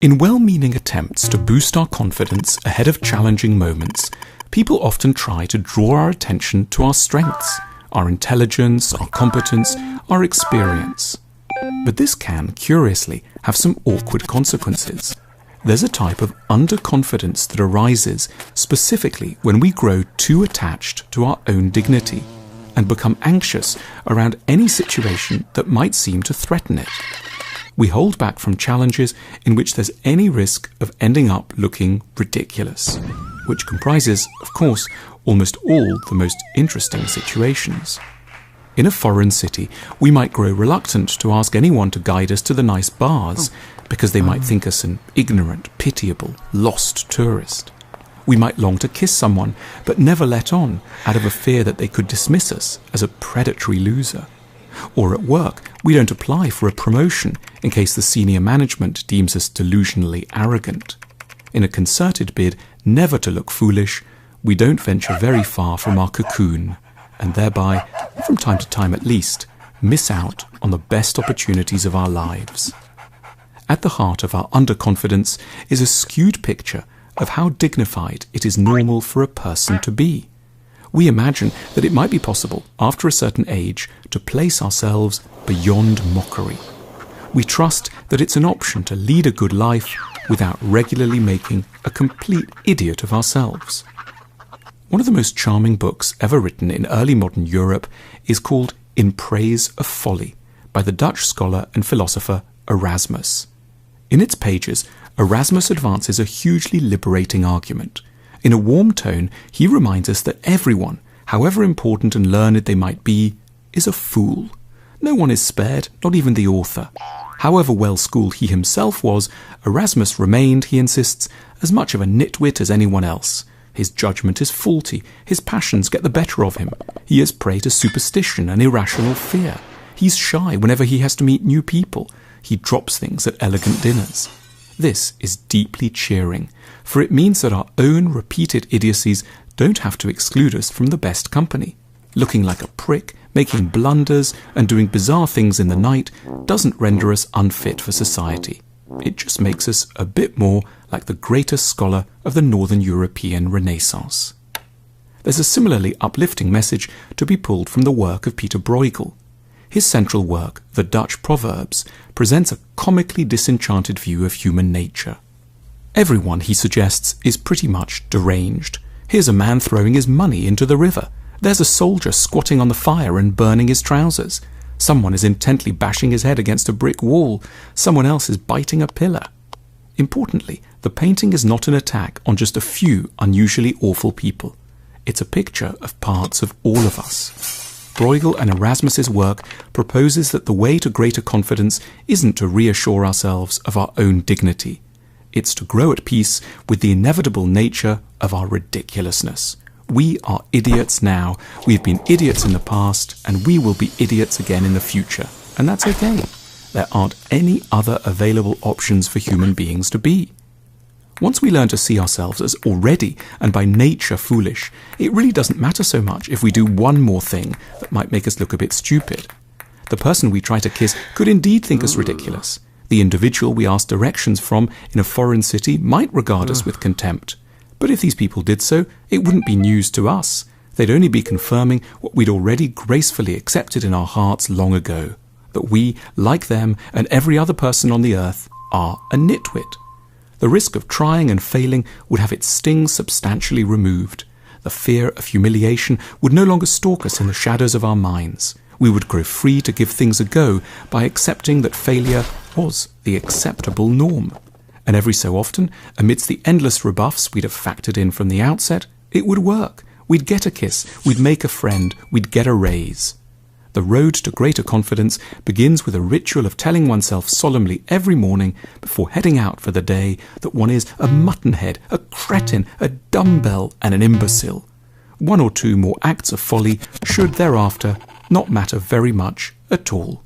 In well-meaning attempts to boost our confidence ahead of challenging moments, people often try to draw our attention to our strengths, our intelligence, our competence, our experience. But this can, curiously, have some awkward consequences. There's a type of underconfidence that arises specifically when we grow too attached to our own dignity and become anxious around any situation that might seem to threaten it. We hold back from challenges in which there's any risk of ending up looking ridiculous, which comprises, of course, almost all the most interesting situations. In a foreign city, we might grow reluctant to ask anyone to guide us to the nice bars because they might think us an ignorant, pitiable, lost tourist. We might long to kiss someone but never let on out of a fear that they could dismiss us as a predatory loser. Or at work, we don't apply for a promotion in case the senior management deems us delusionally arrogant. In a concerted bid never to look foolish, we don't venture very far from our cocoon, and thereby, from time to time at least, miss out on the best opportunities of our lives. At the heart of our underconfidence is a skewed picture of how dignified it is normal for a person to be. We imagine that it might be possible, after a certain age, to place ourselves beyond mockery. We trust that it's an option to lead a good life without regularly making a complete idiot of ourselves. One of the most charming books ever written in early modern Europe is called In Praise of Folly by the Dutch scholar and philosopher Erasmus. In its pages, Erasmus advances a hugely liberating argument. In a warm tone, he reminds us that everyone, however important and learned they might be, is a fool. No one is spared, not even the author. However well-schooled he himself was, Erasmus remained, he insists, as much of a nitwit as anyone else. His judgment is faulty, his passions get the better of him. He is prey to superstition and irrational fear. He's shy whenever he has to meet new people. He drops things at elegant dinners. This is deeply cheering, for it means that our own repeated idiocies don't have to exclude us from the best company. Looking like a prick, making blunders, and doing bizarre things in the night doesn't render us unfit for society. It just makes us a bit more like the greatest scholar of the Northern European Renaissance. There's a similarly uplifting message to be pulled from the work of Peter Bruegel. His central work, The Dutch Proverbs, presents a comically disenchanted view of human nature. Everyone, he suggests, is pretty much deranged. Here's a man throwing his money into the river. There's a soldier squatting on the fire and burning his trousers. Someone is intently bashing his head against a brick wall. Someone else is biting a pillar. Importantly, the painting is not an attack on just a few unusually awful people. It's a picture of parts of all of us. Bruegel and Erasmus's work proposes that the way to greater confidence isn't to reassure ourselves of our own dignity. It's to grow at peace with the inevitable nature of our ridiculousness. We are idiots now, we've been idiots in the past, and we will be idiots again in the future. And that's okay. There aren't any other available options for human beings to be. Once we learn to see ourselves as already and by nature foolish, it really doesn't matter so much if we do one more thing that might make us look a bit stupid. The person we try to kiss could indeed think us ridiculous. The individual we ask directions from in a foreign city might regard us with contempt. But if these people did so, it wouldn't be news to us. They'd only be confirming what we'd already gracefully accepted in our hearts long ago, that we, like them and every other person on the earth, are a nitwit. The risk of trying and failing would have its sting substantially removed. The fear of humiliation would no longer stalk us in the shadows of our minds. We would grow free to give things a go by accepting that failure was the acceptable norm. And every so often, amidst the endless rebuffs we'd have factored in from the outset, it would work. We'd get a kiss, we'd make a friend, we'd get a raise. The road to greater confidence begins with a ritual of telling oneself solemnly every morning before heading out for the day that one is a muttonhead, a cretin, a dumbbell and an imbecile. One or two more acts of folly should thereafter not matter very much at all.